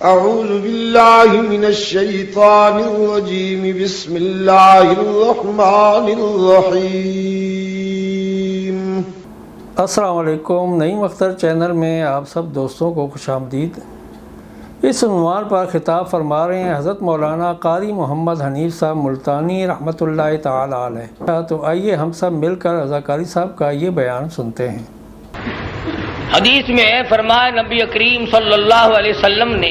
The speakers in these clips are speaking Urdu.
أعوذ بالله من الشيطان الرجيم بسم الله الرحمن الرحيم. السلام علیکم. نعیم اختر چینل میں آپ سب دوستوں کو خوش آمدید. اس عنوان پر خطاب فرما رہے ہیں حضرت مولانا قاری محمد حنیف صاحب ملتانی رحمۃ اللہ تعالی علیہ. تو آئیے ہم سب مل کر رضا قاری صاحب کا یہ بیان سنتے ہیں. حدیث میں ہے، فرمایا نبی کریم صلی اللہ علیہ وسلم نے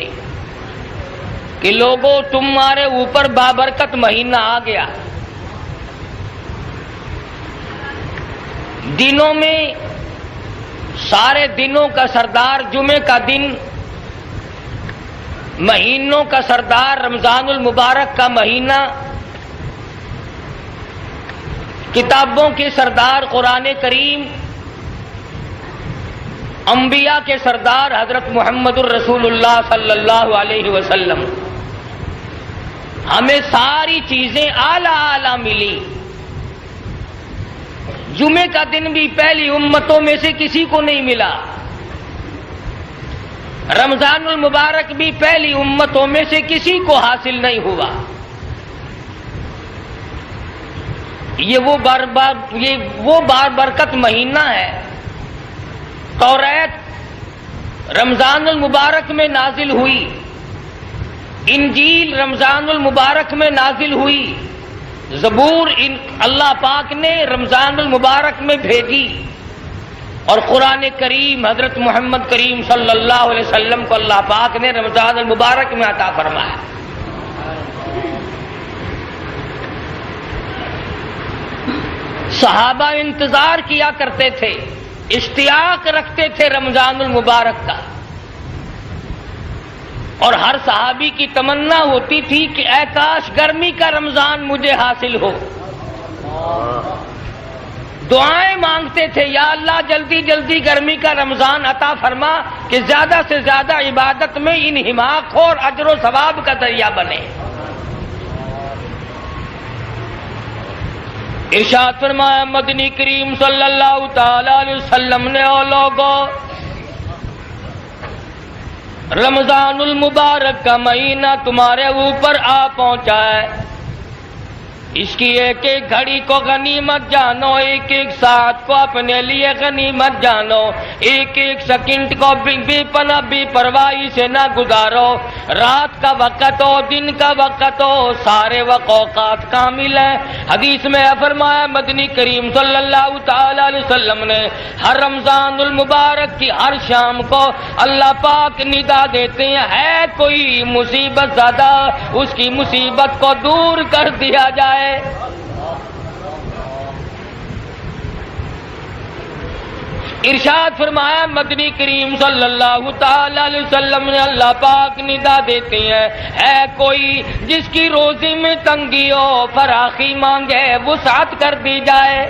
کہ لوگوں تمہارے اوپر بابرکت مہینہ آ گیا. دنوں میں سارے دنوں کا سردار جمعے کا دن، مہینوں کا سردار رمضان المبارک کا مہینہ، کتابوں کے سردار قرآن کریم، انبیاء کے سردار حضرت محمد الرسول اللہ صلی اللہ علیہ وسلم. ہمیں ساری چیزیں اعلیٰ اعلیٰ ملی. جمعے کا دن بھی پہلی امتوں میں سے کسی کو نہیں ملا. رمضان المبارک بھی پہلی امتوں میں سے کسی کو حاصل نہیں ہوا. یہ وہ بابرکت مہینہ ہے. توریت رمضان المبارک میں نازل ہوئی، انجیل رمضان المبارک میں نازل ہوئی، زبور اللہ پاک نے رمضان المبارک میں بھیجی، اور قرآن کریم حضرت محمد کریم صلی اللہ علیہ وسلم کو اللہ پاک نے رمضان المبارک میں عطا فرمایا. صحابہ انتظار کیا کرتے تھے، اشتیاق رکھتے تھے رمضان المبارک کا، اور ہر صحابی کی تمنا ہوتی تھی کہ اے کاش گرمی کا رمضان مجھے حاصل ہو. دعائیں مانگتے تھے، یا اللہ جلدی جلدی گرمی کا رمضان عطا فرما کہ زیادہ سے زیادہ عبادت میں انہماک ہو اور اجر و ثواب کا ذریعہ بنے. ارشاد فرمایا مدنی کریم صلی اللہ تعالی علیہ وسلم نے، او لوگو رمضان المبارک کا مہینہ تمہارے اوپر آ پہنچا ہے. اس کی ایک ایک گھڑی کو غنیمت جانو، ایک ایک ساعت کو اپنے لیے غنیمت جانو، ایک ایک سیکنڈ کو بے پناہ بے پرواہی سے نہ گزارو. رات کا وقت ہو، دن کا وقت ہو، سارے اوقات کامل ہیں. حدیث میں فرمایا مدنی کریم صلی اللہ تعالی علیہ وسلم نے ہر رمضان المبارک کی ہر شام کو اللہ پاک ندا دیتے ہیں، ہے کوئی مصیبت زدہ اس کی مصیبت کو دور کر دیا جائے. ارشاد فرمایا مدنی کریم صلی اللہ تعالی علیہ وسلم نے اللہ پاک ندا دیتے ہیں، ہے کوئی جس کی روزی میں تنگی ہو فراخی مانگے وسعت کر دی جائے.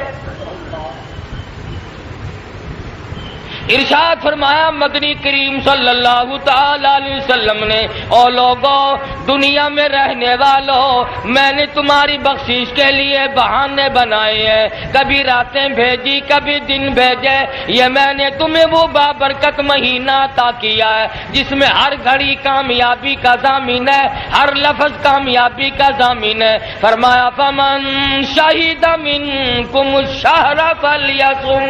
ارشاد فرمایا مدنی کریم صلی اللہ تعالی علیہ وسلم نے، او لوگوں دنیا میں رہنے والوں، میں نے تمہاری بخشش کے لیے بہانے بنائے ہیں. کبھی راتیں بھیجی، کبھی دن بھیجے. یہ میں نے تمہیں وہ بابرکت مہینہ عطا کیا ہے جس میں ہر گھڑی کامیابی کا ضامن ہے، ہر لفظ کامیابی کا ضامن ہے. فرمایا فمن شہد منکم الشہر فلیصم.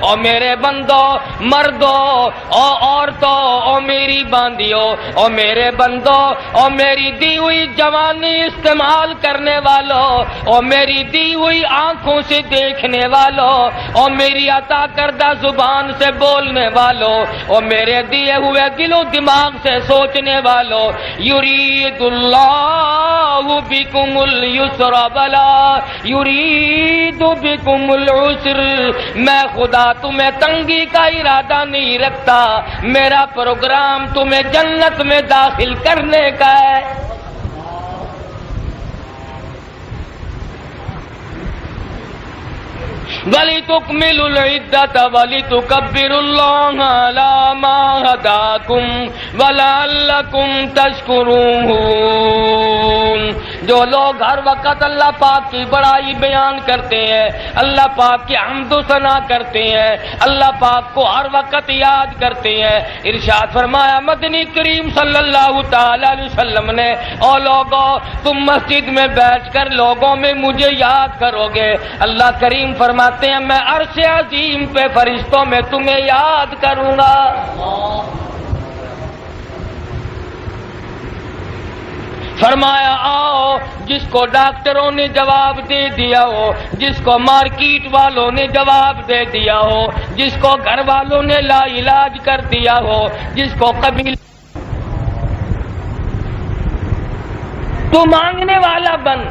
او میرے بندو، مردوں اور عورتوں اور میری باندیوں اور میرے بندوں اور میری دی ہوئی جوانی استعمال کرنے والوں اور میری دی ہوئی آنکھوں سے دیکھنے والوں اور میری عطا کردہ زبان سے بولنے والوں اور میرے دیے ہوئے دل و دماغ سے سوچنے والوں، یرید اللہ بکم اليسر ولا یرید بکم العسر. میں خدا تمہیں تنگی کا ارادہ نہیں رکھتا، میرا پروگرام تمہیں جنت میں داخل کرنے کا ہے. وَلِتُكْمِلُوا الْعِدَّةَ وَلِتُكَبِّرُوا اللَّهَ عَلَى مَا هَدَاكُمْ وَلَعَلَّكُمْ تَشْكُرُونَ. جو لوگ ہر وقت اللہ پاک کی بڑائی بیان کرتے ہیں، اللہ پاک کی حمد و ثنا کرتے ہیں، اللہ پاک کو ہر وقت یاد کرتے ہیں، ارشاد فرمایا مدنی کریم صلی اللہ تعالی علیہ وسلم نے، او لوگوں تم مسجد میں بیٹھ کر لوگوں میں مجھے یاد کرو گے، اللہ کریم فرماتے ہیں میں عرش عظیم پہ فرشتوں میں تمہیں یاد کروں گا۔ فرمایا آؤ جس کو ڈاکٹروں نے جواب دے دیا ہو، جس کو مارکیٹ والوں نے جواب دے دیا ہو، جس کو گھر والوں نے لا علاج کر دیا ہو، جس کو قبیلے تو مانگنے والا بن،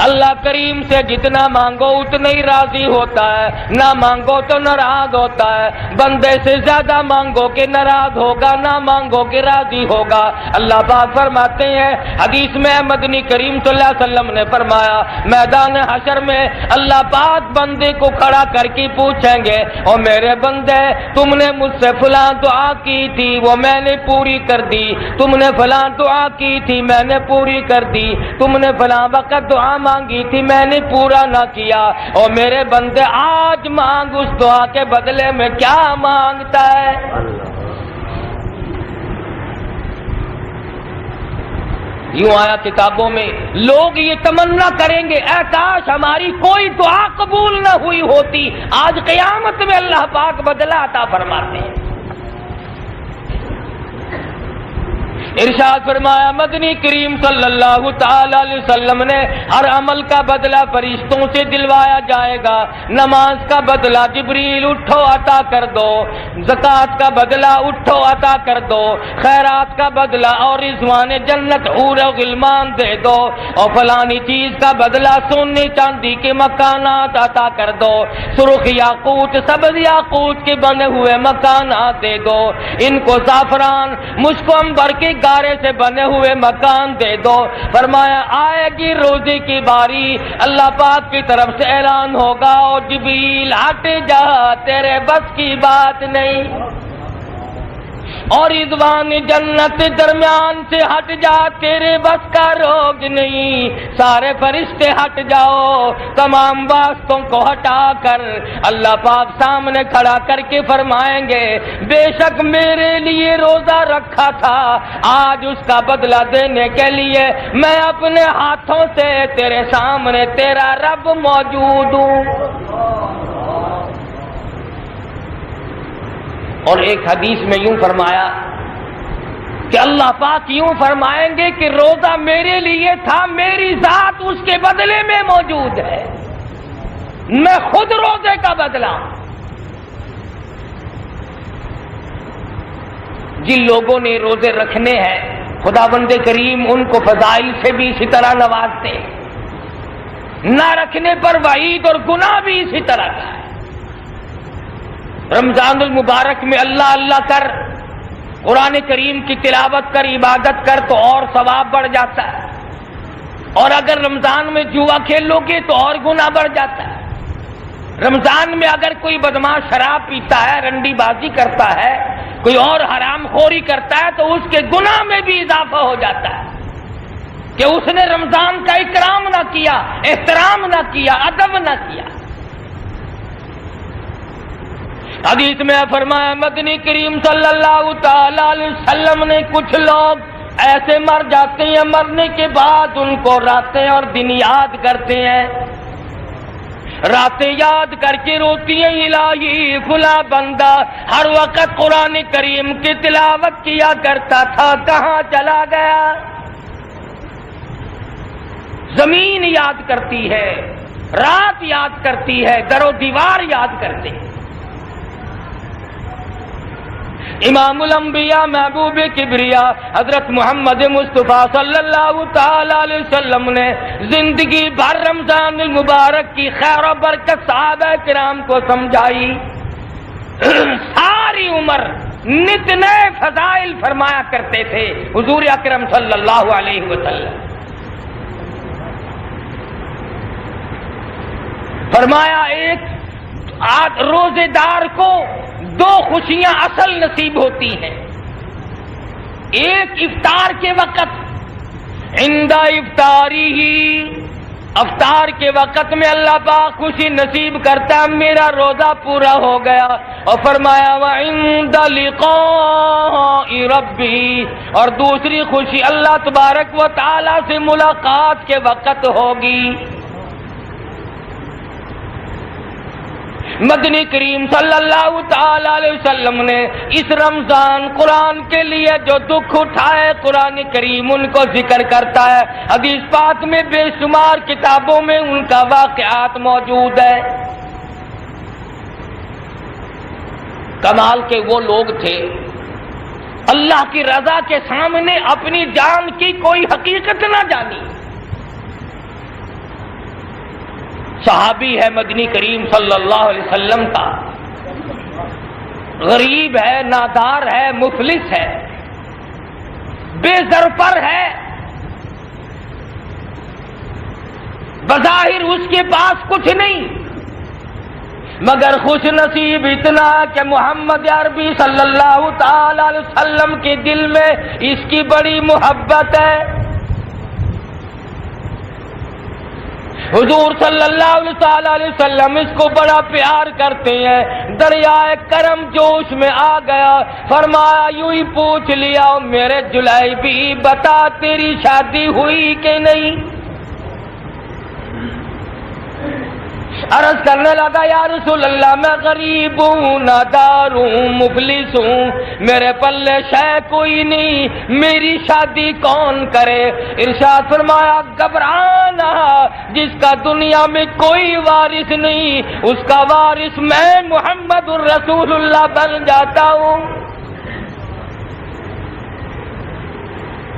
اللہ کریم سے جتنا مانگو اتنا ہی راضی ہوتا ہے، نہ مانگو تو ناراض ہوتا ہے، بندے سے زیادہ مانگو کہ ناراض ہوگا، نہ مانگو کہ راضی ہوگا۔ اللہ پاک فرماتے ہیں حدیث میں مدنی کریم صلی اللہ علیہ وسلم نے فرمایا میدان حشر میں اللہ پاک بندے کو کھڑا کر کے پوچھیں گے اور میرے بندے تم نے مجھ سے فلاں دعا کی تھی وہ میں نے پوری کر دی، تم نے فلاں دعا کی تھی میں نے پوری کر دی، تم نے فلاں وقت دعا مانگی تھی میں نے پورا نہ کیا، اور میرے بندے آج مانگ اس دعا کے بدلے میں کیا مانگتا ہے۔ یوں آیا کتابوں میں، لوگ یہ تمنا کریں گے اے کاش ہماری کوئی دعا قبول نہ ہوئی ہوتی، آج قیامت میں اللہ پاک بدلہ عطا فرماتے ہیں۔ ارشاد فرمایا مدنی کریم صلی اللہ تعالی علیہ وسلم نے ہر عمل کا بدلہ فرشتوں سے دلوایا جائے گا، نماز کا بدلہ جبریل اٹھو عطا کر دو، زکوٰۃ کا بدلہ اٹھو عطا کر دو، خیرات کا بدلہ اور رضوان جنت حور و غلمان دے دو، اور فلانی چیز کا بدلہ سونے چاندی کے مکانات عطا کر دو، سرخ یاقوت سبز یاقوت کے بنے ہوئے مکانات دے دو، ان کو زعفران مشک و عنبر کے گارے سے بنے ہوئے مکان دے دو۔ فرمایا آئے گی روزے کی باری، اللہ پاک کی طرف سے اعلان ہوگا اور جبریل ہٹ جا تیرے بس کی بات نہیں، اور رضوان جنت درمیان سے ہٹ جا تیرے بس کا روگ نہیں، سارے فرشتے ہٹ جاؤ، تمام واسطوں کو ہٹا کر اللہ پاک سامنے کھڑا کر کے فرمائیں گے بے شک میرے لیے روزہ رکھا تھا، آج اس کا بدلہ دینے کے لیے میں اپنے ہاتھوں سے تیرے سامنے تیرا رب موجود ہوں۔ اور ایک حدیث میں یوں فرمایا کہ اللہ پاک یوں فرمائیں گے کہ روزہ میرے لیے تھا، میری ذات اس کے بدلے میں موجود ہے، میں خود روزے کا بدلہ۔ جن لوگوں نے روزے رکھنے ہیں خداوند کریم ان کو فضائل سے بھی اسی طرح نوازتے ہیں، نہ رکھنے پر وعید اور گناہ بھی اسی طرح کا ہے۔ رمضان المبارک میں اللہ اللہ کر، قرآن کریم کی تلاوت کر، عبادت کر تو اور ثواب بڑھ جاتا ہے، اور اگر رمضان میں جوا کھیلو گے تو اور گناہ بڑھ جاتا ہے۔ رمضان میں اگر کوئی بدماش شراب پیتا ہے، رنڈی بازی کرتا ہے، کوئی اور حرام خوری کرتا ہے تو اس کے گناہ میں بھی اضافہ ہو جاتا ہے کہ اس نے رمضان کا اکرام نہ کیا، احترام نہ کیا، ادب نہ کیا۔ حدیث میں فرمایا مدنی کریم صلی اللہ تعالی علیہ وسلم نے کچھ لوگ ایسے مر جاتے ہیں مرنے کے بعد ان کو راتیں اور دن یاد کرتے ہیں، راتیں یاد کر کے روتی ہیں الہی فلاں بندہ ہر وقت قرآن کریم کی تلاوت کیا کرتا تھا کہاں چلا گیا۔ زمین یاد کرتی ہے، رات یاد کرتی ہے، در و دیوار یاد کرتے ہیں۔ امام الانبیاء محبوب کبریا حضرت محمد مصطفیٰ صلی اللہ تعالی علیہ وسلم نے زندگی بھر رمضان المبارک کی خیر و برکت صحابہ کرام کو سمجھائی، ساری عمر نت نئے فضائل فرمایا کرتے تھے حضور اکرم صلی اللہ علیہ وسلم۔ فرمایا ایک روزے دار کو دو خوشیاں اصل نصیب ہوتی ہیں، ایک افطار کے وقت عند افطاری، افطار کے وقت میں اللہ پاک خوشی نصیب کرتا ہے میرا روزہ پورا ہو گیا، اور فرمایا وعند لقاء ربی، اور دوسری خوشی اللہ تبارک و تعالی سے ملاقات کے وقت ہوگی۔ مدنی کریم صلی اللہ تعالی علیہ وسلم نے اس رمضان قرآن کے لیے جو دکھ اٹھائے قرآن کریم ان کو ذکر کرتا ہے، حدیث پاک میں بے شمار کتابوں میں ان کا واقعات موجود ہے۔ کمال کے وہ لوگ تھے اللہ کی رضا کے سامنے اپنی جان کی کوئی حقیقت نہ جانی۔ صحابی ہے مدنی کریم صلی اللہ علیہ وسلم کا، غریب ہے، نادار ہے، مفلس ہے، بے زرپر ہے، بظاہر اس کے پاس کچھ نہیں، مگر خوش نصیب اتنا کہ محمد عربی صلی اللہ تعالی علیہ وسلم کے دل میں اس کی بڑی محبت ہے۔ حضور صلی اللہ علیہ وسلم اس کو بڑا پیار کرتے ہیں۔ دریائے کرم جوش میں آ گیا، فرمایا یوں ہی پوچھ لیا میرے جلیبی بتا تیری شادی ہوئی کہ نہیں؟ عرض کرنے لگا یا رسول اللہ میں غریب ہوں، نادار ہوں، مفلس ہوں، میرے پلے شے کوئی نہیں، میری شادی کون کرے؟ ارشاد فرمایا گھبرانا، جس کا دنیا میں کوئی وارث نہیں اس کا وارث میں محمد الرسول اللہ بن جاتا ہوں،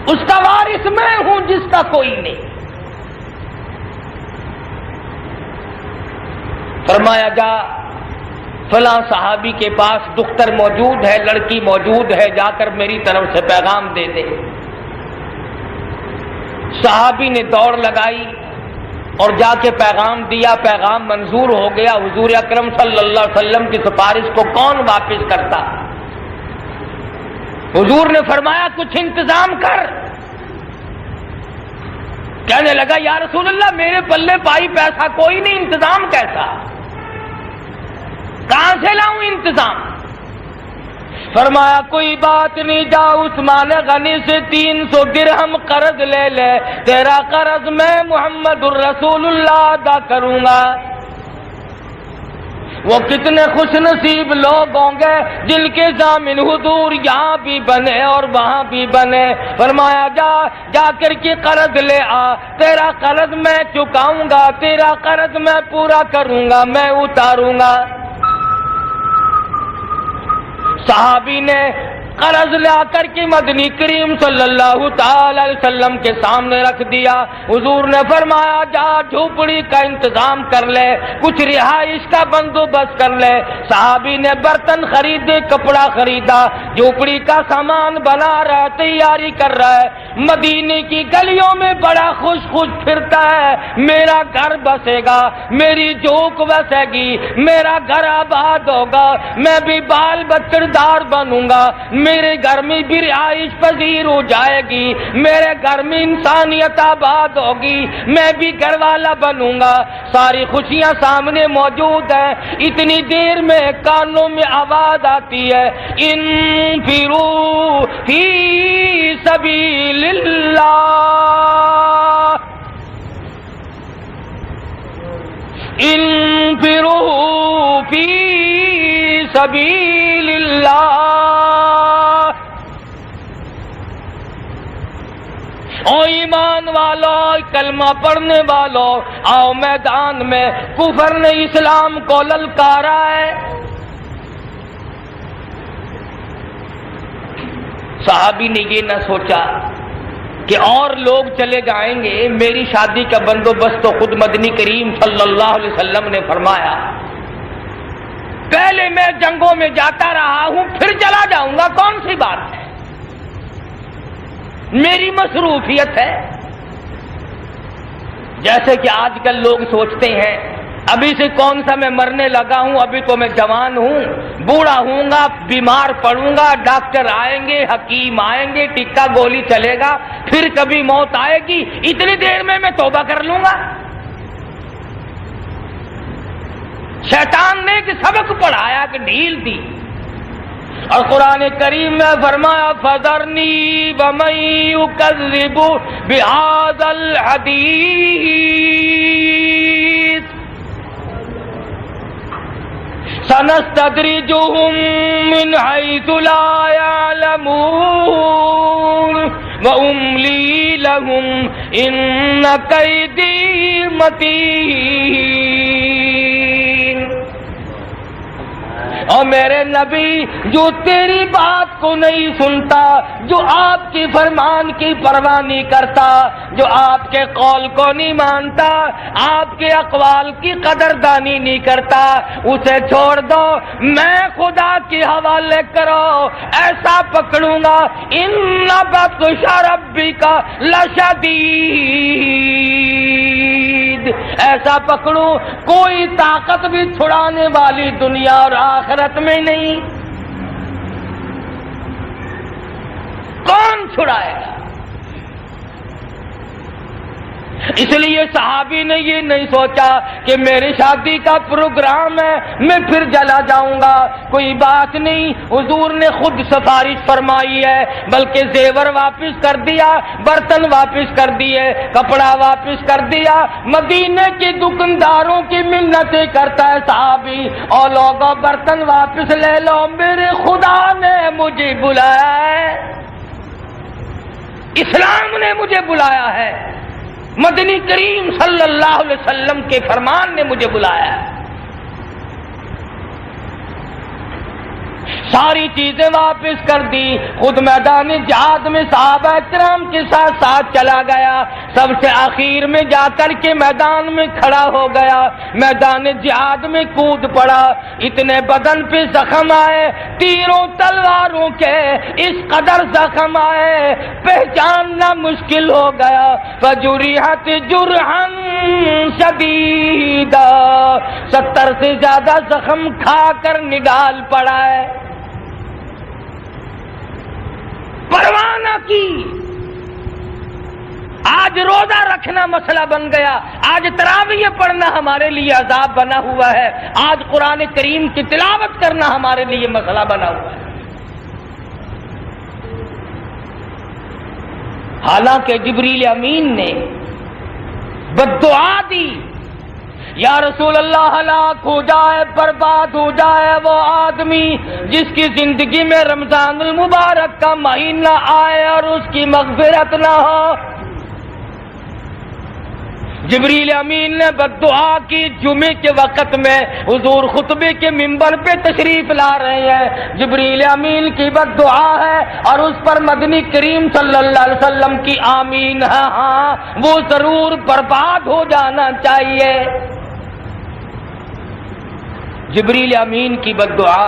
اس کا وارث میں ہوں جس کا کوئی نہیں۔ فرمایا جا فلاں صحابی کے پاس دختر موجود ہے، لڑکی موجود ہے، جا کر میری طرف سے پیغام دے دے۔ صحابی نے دوڑ لگائی اور جا کے پیغام دیا، پیغام منظور ہو گیا۔ حضور اکرم صلی اللہ علیہ وسلم کی سفارش کو کون واپس کرتا؟ حضور نے فرمایا کچھ انتظام کر۔ کہنے لگا یا رسول اللہ میرے پلے پائی پیسہ کوئی نہیں، انتظام کیسا؟ کہاں سے لاؤں انتظام؟ فرمایا کوئی بات نہیں، جا عثمان غنی سے 300 درہم قرض لے لے، تیرا قرض میں محمد الرسول اللہ ادا کروں گا۔ وہ کتنے خوش نصیب لوگ ہوں گے جن کے ضامن حضور یہاں بھی بنے اور وہاں بھی بنے۔ فرمایا جا کر کے قرض لے آ، تیرا قرض میں چکاؤں گا، تیرا قرض میں پورا کروں گا، میں اتاروں گا۔ صحابی نے قرض لا کر کے مدنی کریم صلی اللہ تعالی علیہ وسلم کے سامنے رکھ دیا۔ حضور نے فرمایا جا جھوپڑی کا انتظام کر لے، کچھ رہائش کا بندوبست کر لے۔ صحابی نے برتن خریدے، کپڑا خریدا، جھوپڑی کا سامان بنا رہا ہے، تیاری کر رہا ہے۔ مدینے کی گلیوں میں بڑا خوش پھرتا ہے، میرا گھر بسے گا، میری جھوک بسے گی، میرا گھر آباد ہوگا، میں بھی بال بچہ دار بنوں گا، میرے گھر میں بھی رہائش پذیر ہو جائے گی، میرے گھر میں انسانیت آباد ہوگی، میں بھی گھر والا بنوں گا۔ ساری خوشیاں سامنے موجود ہیں، اتنی دیر میں کانوں میں آواز آتی ہے انفروا فی سبیل اللہ، انفروا فی سبیل اللہ۔ او ایمان والو، کلمہ پڑھنے والو، آؤ میدان میں، کفر نے اسلام کو للکارا ہے۔ صحابی نے یہ نہ سوچا کہ اور لوگ چلے جائیں گے، میری شادی کا بندوبست تو خود مدنی کریم صلی اللہ علیہ وسلم نے فرمایا۔ پہلے میں جنگوں میں جاتا رہا ہوں، پھر چلا جاؤں گا، کون سی بات ہے، میری مصروفیت ہے۔ جیسے کہ آج کل لوگ سوچتے ہیں ابھی سے کون سا میں مرنے لگا ہوں، ابھی تو میں جوان ہوں، بوڑھا ہوں گا، بیمار پڑوں گا، ڈاکٹر آئیں گے، حکیم آئیں گے، ٹکا گولی چلے گا، پھر کبھی موت آئے گی، اتنی دیر میں توبہ کر لوں گا؟ شیطان نے ایک سبق پڑھایا کہ ڈھیل دی، اور قرآن کریم میں فرمایا فَذَرْنِي وَمَن يُكَذِّبُ بِهَذَا الْحَدِيثِ سَنَسْتَدْرِجُهُم مِّنْ حَيْثُ لَا يَعْلَمُونَ وَأُمْلِي لَهُمْ إِنَّ كَيْدِي مَتِينٌ۔ اور میرے نبی جو تیری بات کو نہیں سنتا، جو آپ کی فرمان کی پرواہ نہیں کرتا، جو آپ کے قول کو نہیں مانتا، آپ کے اقوال کی قدردانی نہیں کرتا، اسے چھوڑ دو، میں خدا کے حوالے کرو، ایسا پکڑوں گا ان بطش ربک لشدید، ایسا پکڑوں کوئی طاقت بھی چھڑانے والی دنیا اور آخرت میں نہیں۔ کون چھڑائے گا؟ اس لیے صحابی نے یہ نہیں سوچا کہ میری شادی کا پروگرام ہے میں پھر جلا جاؤں گا، کوئی بات نہیں، حضور نے خود سفارش فرمائی ہے، بلکہ زیور واپس کر دیا، برتن واپس کر دیے، کپڑا واپس کر دیا، مدینے کے دکانداروں کی منتیں کرتا ہے صحابی، اور لوگوں برتن واپس لے لو، میرے خدا نے مجھے بلایا ہے، اسلام نے مجھے بلایا ہے، مدنی کریم صلی اللہ علیہ وسلم کے فرمان نے مجھے بلایا ہے۔ ساری چیزیں واپس کر دی، خود میدان جہاد میں صحابہ کرام کے ساتھ ساتھ چلا گیا، سب سے آخر میں جا کر کے میدان میں کھڑا ہو گیا، میدان جہاد میں کود پڑا، اتنے بدن پہ زخم آئے تیروں تلواروں کے، اس قدر زخم آئے پہچاننا مشکل ہو گیا، فجرحت جرحا شدیدا، 70 سے زیادہ زخم کھا کر نگال پڑا ہے، پرواہ نہ کی۔ آج روزہ رکھنا مسئلہ بن گیا، آج تراویح پڑھنا ہمارے لیے عذاب بنا ہوا ہے، آج قرآن کریم کی تلاوت کرنا ہمارے لیے مسئلہ بنا ہوا ہے۔ حالانکہ جبریل امین نے بددعا دی، یا رسول اللہ ہلاک ہو جائے، برباد ہو جائے وہ آدمی جس کی زندگی میں رمضان المبارک کا مہینہ آئے اور اس کی مغفرت نہ ہو۔ جبریل امین نے بددعا کی، جمعے کے وقت میں حضور خطبے کے منبر پہ تشریف لا رہے ہیں، جبریل امین کی بددعا ہے اور اس پر مدنی کریم صلی اللہ علیہ وسلم کی آمین ہے، ہاں وہ ضرور برباد ہو جانا چاہیے۔ جبریل امین کی بددعا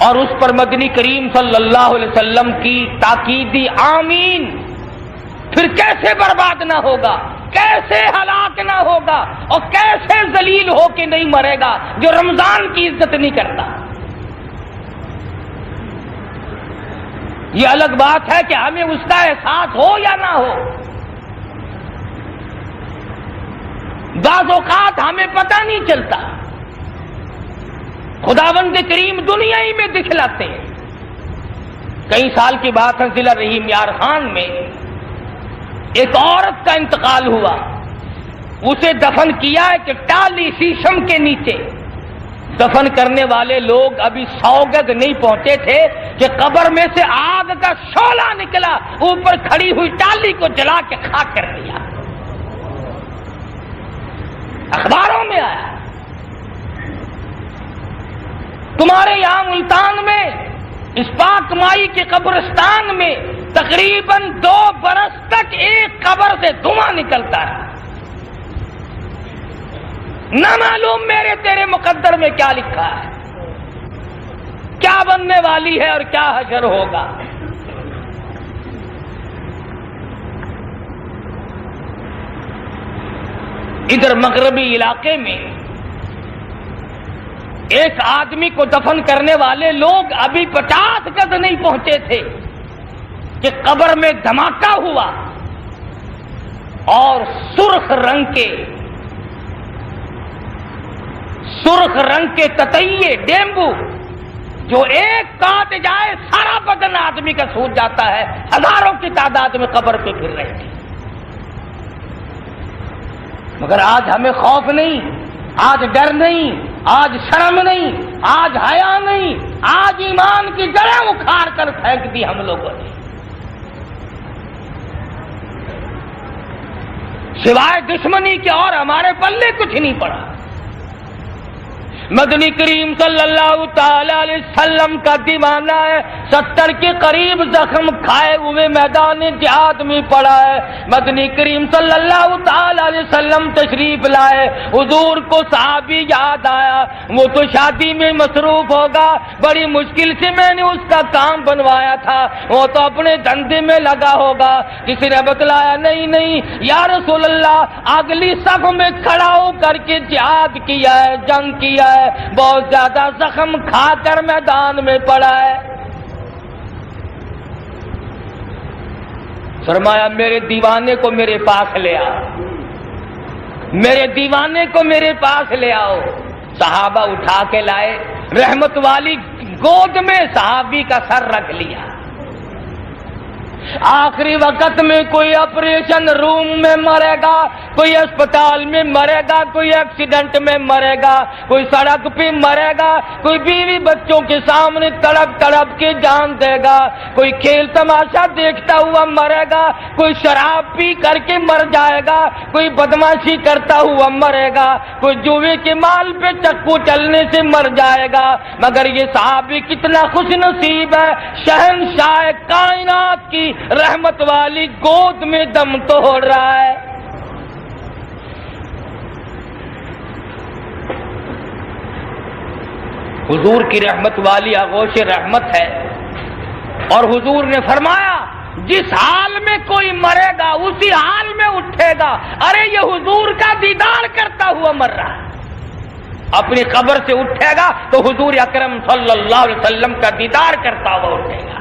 اور اس پر مدنی کریم صلی اللہ علیہ وسلم کی تاکیدی آمین، پھر کیسے برباد نہ ہوگا، کیسے ہلاک نہ ہوگا، اور کیسے ذلیل ہو کے نہیں مرے گا جو رمضان کی عزت نہیں کرتا۔ یہ الگ بات ہے کہ ہمیں اس کا احساس ہو یا نہ ہو، بعض اوقات ہمیں پتہ نہیں چلتا، خداوند کریم دنیا ہی میں دکھلاتے ہیں۔ کئی سال کی بات ہے، ضلع رحیم یار خان میں ایک عورت کا انتقال ہوا، اسے دفن کیا ایک ٹالی شیشم کے نیچے، دفن کرنے والے لوگ ابھی 100 گز نہیں پہنچے تھے کہ قبر میں سے آگ کا شعلہ نکلا، اوپر کھڑی ہوئی ٹالی کو جلا کے خاک کر دیا، اخباروں میں آیا۔ تمہارے یہاں ملتان میں اس پاک مائی کے قبرستان میں تقریباً 2 برس تک ایک قبر سے دھواں نکلتا ہے، نہ معلوم میرے تیرے مقدر میں کیا لکھا ہے، کیا بننے والی ہے اور کیا حشر ہوگا۔ ادھر مغربی علاقے میں ایک آدمی کو دفن کرنے والے لوگ ابھی 50 گز نہیں پہنچے تھے کہ قبر میں دھماکہ ہوا، اور سرخ رنگ کے تتیے ڈیمبو جو ایک کاٹ جائے سارا بدن آدمی کا سوج جاتا ہے، ہزاروں کی تعداد میں قبر پہ پھر رہے تھے۔ مگر آج ہمیں خوف نہیں، آج ڈر نہیں، آج شرم نہیں، آج حیا نہیں، آج ایمان کی جڑیں اکھاڑ کر پھینک دی ہم لوگوں نے۔ سوائے دشمنی کے اور ہمارے پلے کچھ نہیں پڑا۔ مدنی کریم صلی اللہ تعالی علیہ وسلم کا دیوانہ ہے، 70 کے قریب زخم کھائے ہوئے میدان جہاد میں پڑا ہے۔ مدنی کریم صلی اللہ تعالی علیہ وسلم تشریف لائے، حضور کو صحابی یاد آیا، وہ تو شادی میں مصروف ہوگا، بڑی مشکل سے میں نے اس کا کام بنوایا تھا، وہ تو اپنے دھندے میں لگا ہوگا۔ کسی نے بتلایا نہیں یا رسول اللہ، اگلی صف میں کھڑا ہو کر کے جہاد کیا ہے، جنگ کیا ہے، بہت زیادہ زخم کھا کر میدان میں پڑا ہے۔ فرمایا میرے دیوانے کو میرے پاس لے آؤ، میرے دیوانے کو میرے پاس لے آؤ۔ صحابہ اٹھا کے لائے، رحمت والی گود میں صحابی کا سر رکھ لیا۔ آخری وقت میں کوئی آپریشن روم میں مرے گا، کوئی اسپتال میں مرے گا، کوئی ایکسیڈنٹ میں مرے گا، کوئی سڑک پہ مرے گا، کوئی بیوی بچوں کے سامنے تڑپ تڑپ کے جان دے گا، کوئی کھیل تماشا دیکھتا ہوا مرے گا، کوئی شراب پی کر کے مر جائے گا، کوئی بدماشی کرتا ہوا مرے گا، کوئی جوئے کے مال پہ چکو چلنے سے مر جائے گا۔ مگر یہ صحابی کتنا خوش نصیب ہے، شہنشاہ کائنات کی رحمت والی گود میں دم توڑ رہا ہے۔ حضور کی رحمت والی آغوش رحمت ہے، اور حضور نے فرمایا جس حال میں کوئی مرے گا اسی حال میں اٹھے گا۔ ارے یہ حضور کا دیدار کرتا ہوا مر رہا ہے، اپنی قبر سے اٹھے گا تو حضور اکرم صلی اللہ علیہ وسلم کا دیدار کرتا ہوا اٹھے گا۔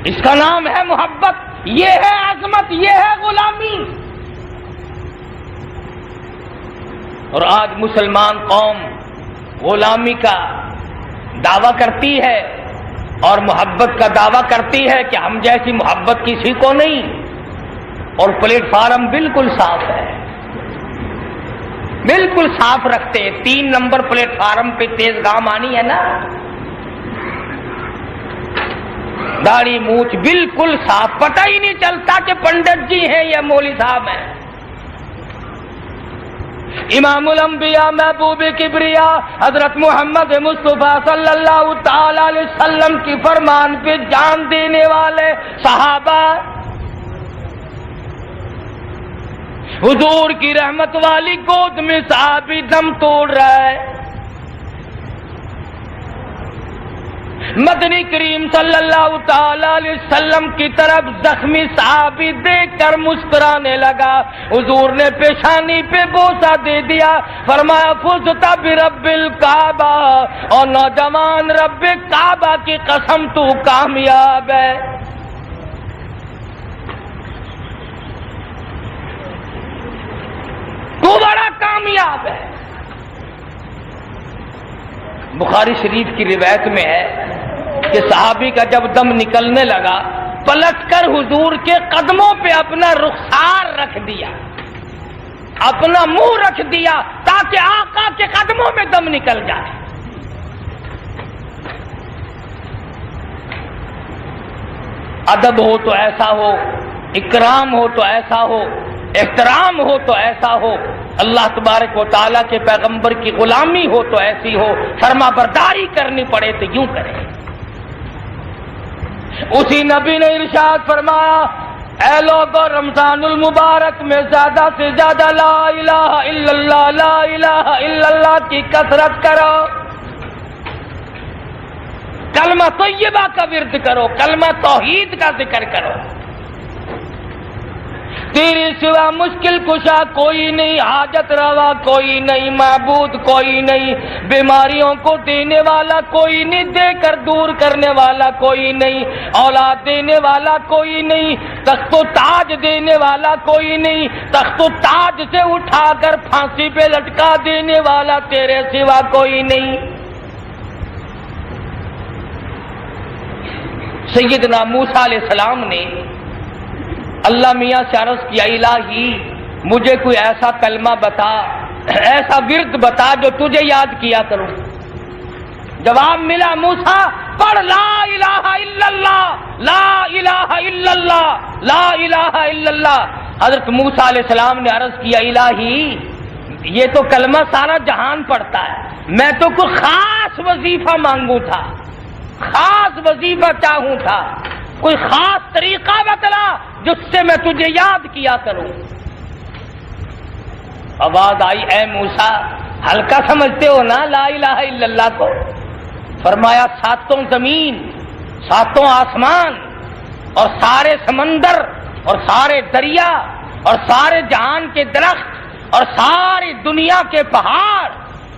اس کا نام ہے محبت، یہ ہے عظمت، یہ ہے غلامی۔ اور آج مسلمان قوم غلامی کا دعویٰ کرتی ہے اور محبت کا دعویٰ کرتی ہے کہ ہم جیسی محبت کسی کو نہیں، اور پلیٹ فارم بالکل صاف ہے، بالکل صاف رکھتے ہیں۔ 3 نمبر پلیٹ فارم پہ تیز گام آنی ہے نا، داڑھی مونچھ بالکل صاف، پتہ ہی نہیں چلتا کہ پنڈت جی ہیں یا مولوی صاحب ہیں۔ امام الانبیاء محبوب کبریا حضرت محمد مصطفیٰ صلی اللہ تعالی علیہ وسلم کی فرمان پہ جان دینے والے صحابہ، حضور کی رحمت والی گود میں صحابی دم توڑ رہا ہے۔ مدنی کریم صلی اللہ تعالی علیہ وسلم کی طرف زخمی صحابی دیکھ کر مسکرانے لگا۔ حضور نے پیشانی پہ بوسہ دے دیا، فرمایا فزت برب الکعبہ، اور نوجوان رب کعبہ کی قسم تو کامیاب ہے۔ تو بڑا کامیاب ہے۔ بخاری شریف کی روایت میں ہے کہ صحابی کا جب دم نکلنے لگا، پلٹ کر حضور کے قدموں پہ اپنا رخسار رکھ دیا، اپنا منہ رکھ دیا تاکہ آقا کے قدموں میں دم نکل جائے۔ ادب ہو تو ایسا ہو، اکرام ہو تو ایسا ہو، احترام ہو تو ایسا ہو، اللہ تبارک و تعالیٰ کے پیغمبر کی غلامی ہو تو ایسی ہو، فرما برداری کرنی پڑے تو یوں کرے۔ اسی نبی نے ارشاد فرمایا، اے لوگو رمضان المبارک میں زیادہ سے زیادہ لا الہ الا اللہ، لا الہ الا اللہ کی کثرت کرو، کلمہ طیبہ کا ورد کرو، کلمہ توحید کا ذکر کرو۔ تیرے سوا مشکل کشا کوئی نہیں، حاجت روا کوئی نہیں، معبود کوئی نہیں، بیماریوں کو دینے والا کوئی نہیں، دے کر دور کرنے والا کوئی نہیں، اولاد دینے والا کوئی نہیں، تخت و تاج دینے والا کوئی نہیں، تخت و تاج سے اٹھا کر پھانسی پہ لٹکا دینے والا تیرے سوا کوئی نہیں۔ سیدنا موسیٰ علیہ السلام نے اللہ میاں سے عرض کیا، الہی مجھے کوئی ایسا کلمہ بتا، ایسا ورد بتا جو تجھے یاد کیا کروں۔ جواب ملا، موسیٰ پڑھ لا الہ الا اللہ، لا الہ الا اللہ، لا الہ الا اللہ۔ حضرت موسیٰ علیہ السلام نے عرض کیا، الہی یہ تو کلمہ سارا جہان پڑھتا ہے، میں تو کوئی خاص وظیفہ مانگوں تھا، خاص وظیفہ چاہوں تھا، کوئی خاص طریقہ بتلا جس سے میں تجھے یاد کیا کروں۔ آواز آئی، اے موسیٰ ہلکا سمجھتے ہو نا لا الہ الا اللہ کو؟ فرمایا، ساتوں زمین، ساتوں آسمان اور سارے سمندر اور سارے دریا اور سارے جہان کے درخت اور ساری دنیا کے پہاڑ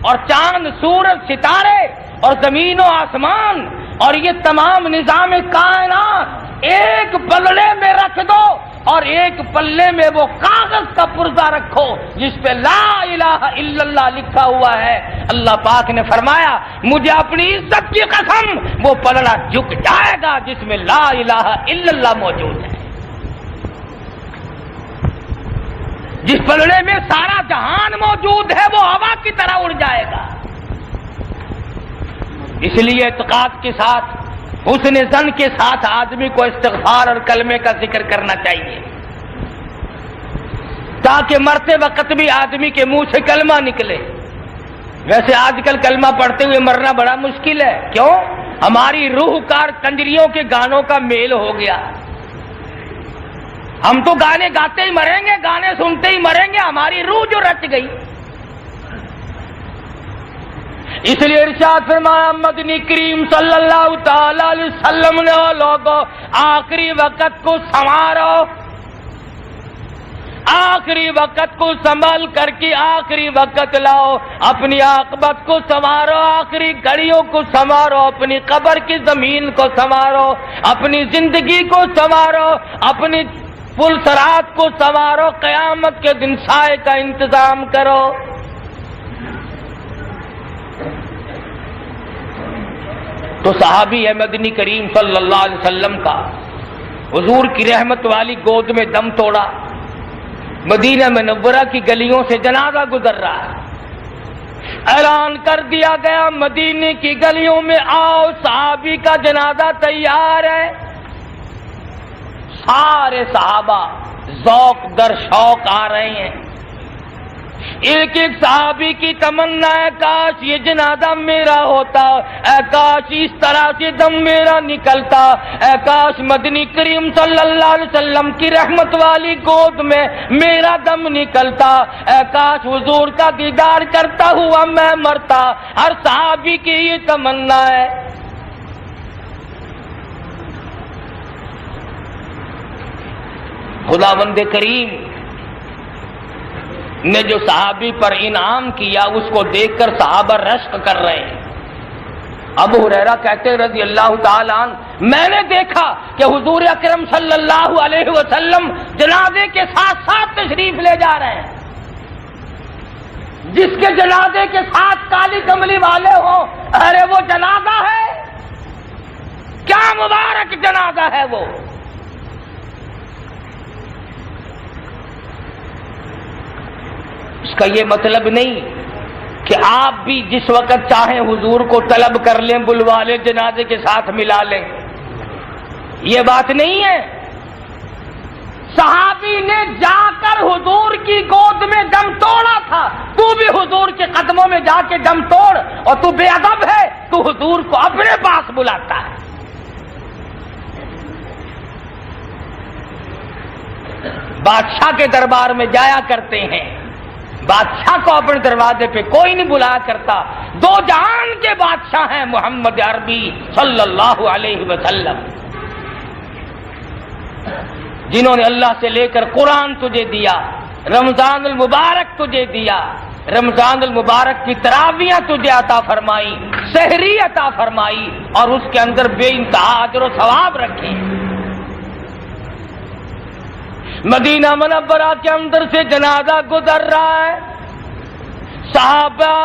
اور چاند سورج ستارے اور زمین و آسمان اور یہ تمام نظام کائنات ایک پلڑے میں رکھ دو اور ایک پلے میں وہ کاغذ کا پرزہ رکھو جس پہ لا الہ الا اللہ لکھا ہوا ہے۔ اللہ پاک نے فرمایا، مجھے اپنی عزت کی قسم وہ پلڑا جھک جائے گا جس میں لا الہ الا اللہ موجود ہے، جس پلڑے میں سارا جہان موجود ہے وہ ہوا کی طرح اڑ جائے گا۔ اس لیے اعتقاد کے ساتھ، حسن ظن کے ساتھ آدمی کو استغفار اور کلمے کا ذکر کرنا چاہیے، تاکہ مرتے وقت بھی آدمی کے منہ سے کلمہ نکلے۔ ویسے آج کل کلمہ پڑھتے ہوئے مرنا بڑا مشکل ہے، کیوں؟ ہماری روح کار کنجریوں کے گانوں کا میل ہو گیا۔ ہم تو گانے گاتے ہی مریں گے، گانے سنتے ہی مریں گے، ہماری روح جو رچ گئی۔ اس لیے ارشاد فرمایا مدنی کریم صلی اللہ تعالی علیہ وسلم نے، لوگوں آخری وقت کو سنوارو، آخری وقت کو سنبھال کر کے آخری وقت لاؤ، اپنی عاقبت کو سنوارو، آخری گھڑیوں کو سنوارو، اپنی قبر کی زمین کو سنوارو، اپنی زندگی کو سنوارو، اپنی پل صراط کو سنوارو، قیامت کے دن سائے کا انتظام کرو۔ تو صحابی ہے مدنی کریم صلی اللہ علیہ وسلم کا، حضور کی رحمت والی گود میں دم توڑا، مدینہ منورہ کی گلیوں سے جنازہ گزر رہا ہے، اعلان کر دیا گیا مدینے کی گلیوں میں آؤ، صحابی کا جنازہ تیار ہے۔ سارے صحابہ ذوق در شوق آ رہے ہیں، ایک ایک صحابی کی تمنا ہے، کاش یہ جنازہ میرا ہوتا، اے کاش اس طرح سے دم میرا نکلتا، اے کاش مدنی کریم صلی اللہ علیہ وسلم کی رحمت والی گود میں میرا دم نکلتا، اے کاش حضور کا دیدار کرتا ہوا میں مرتا۔ ہر صحابی کی یہ تمنا ہے۔ خداوند کریم نے جو صحابی پر انعام کیا اس کو دیکھ کر صحابہ رشک کر رہے ہیں۔ ابو ہریرہ کہتے رضی اللہ تعالی عنہ، میں نے دیکھا کہ حضور اکرم صلی اللہ علیہ وسلم جنازے کے ساتھ ساتھ تشریف لے جا رہے ہیں۔ جس کے جنازے کے ساتھ کالی کملی والے ہوں، ارے وہ جنازہ ہے، کیا مبارک جنازہ ہے وہ۔ اس کا یہ مطلب نہیں کہ آپ بھی جس وقت چاہیں حضور کو طلب کر لیں، بلوا لیں، جنازے کے ساتھ ملا لیں، یہ بات نہیں ہے۔ صحابی نے جا کر حضور کی گود میں دم توڑا تھا، تو بھی حضور کے قدموں میں جا کے دم توڑ، اور تو بے ادب ہے، تو حضور کو اپنے پاس بلاتا ہے۔ بادشاہ کے دربار میں جایا کرتے ہیں، بادشاہ کو اپنے دروازے پہ کوئی نہیں بلایا کرتا۔ دو جہان کے بادشاہ ہیں محمد عربی صلی اللہ علیہ وسلم، جنہوں نے اللہ سے لے کر قرآن تجھے دیا، رمضان المبارک تجھے دیا، رمضان المبارک کی تراویحیں تجھے عطا فرمائی، سحری عطا فرمائی، اور اس کے اندر بے انتہا اجر و ثواب رکھے۔ مدینہ منورہ کے اندر سے جنازہ گزر رہا ہے، صحابہ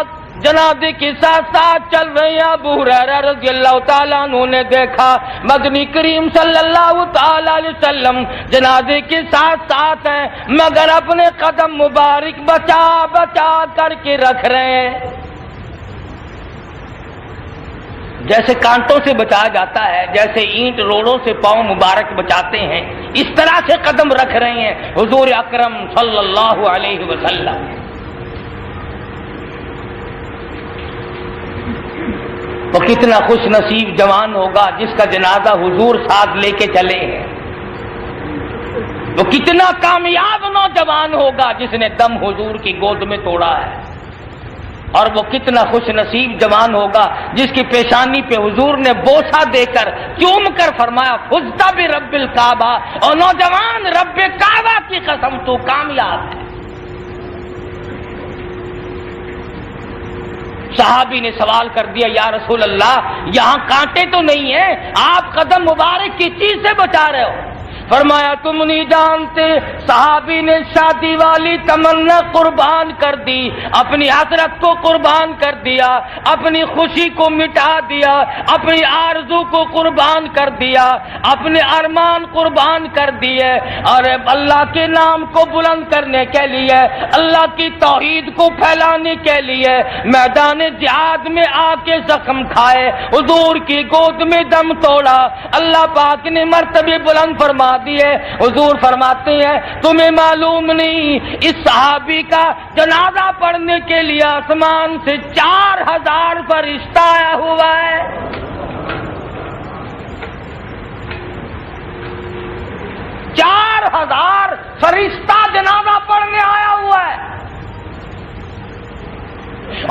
جنازے کے ساتھ ساتھ چل رہے ہیں۔ ابو ہریرہ رضی اللہ تعالیٰ عنہ نے دیکھا مدنی کریم صلی اللہ تعالیٰ علیہ وسلم جنازے کے ساتھ ساتھ ہیں، مگر اپنے قدم مبارک بچا بچا کر کے رکھ رہے ہیں، جیسے کانٹوں سے بچایا جاتا ہے، جیسے اینٹ روڑوں سے پاؤں مبارک بچاتے ہیں، اس طرح سے قدم رکھ رہے ہیں حضور اکرم صلی اللہ علیہ وسلم۔ تو کتنا خوش نصیب جوان ہوگا جس کا جنازہ حضور ساتھ لے کے چلے ہیں، وہ کتنا کامیاب نوجوان ہوگا جس نے دم حضور کی گود میں توڑا ہے، اور وہ کتنا خوش نصیب جوان ہوگا جس کی پیشانی پہ حضور نے بوسہ دے کر چوم کر فرمایا فزت برب الکعبہ، اور نوجوان رب کعبہ کی قسم تو کامیاب ہے۔ صحابی نے سوال کر دیا یا رسول اللہ یہاں کانٹے تو نہیں ہیں، آپ قدم مبارک کی چیز سے بچا رہے ہو؟ فرمایا تم نہیں جانتے، صحابی نے شادی والی تمنا قربان کر دی، اپنی حسرت کو قربان کر دیا، اپنی خوشی کو مٹا دیا، اپنی آرزو کو قربان کر دیا، اپنے ارمان قربان کر دیے، اور اللہ کے نام کو بلند کرنے کے لیے، اللہ کی توحید کو پھیلانے کے لیے میدان جہاد میں آ کے زخم کھائے، حضور کی گود میں دم توڑا، اللہ پاک نے مرتبے بلند فرما دیے۔ حضور فرماتے ہیں تمہیں معلوم نہیں اس صحابی کا جنازہ پڑھنے کے لیے آسمان سے 4000 فرشتہ آیا ہوا ہے۔ 4000 فرشتہ جنازہ پڑھنے آیا ہوا ہے،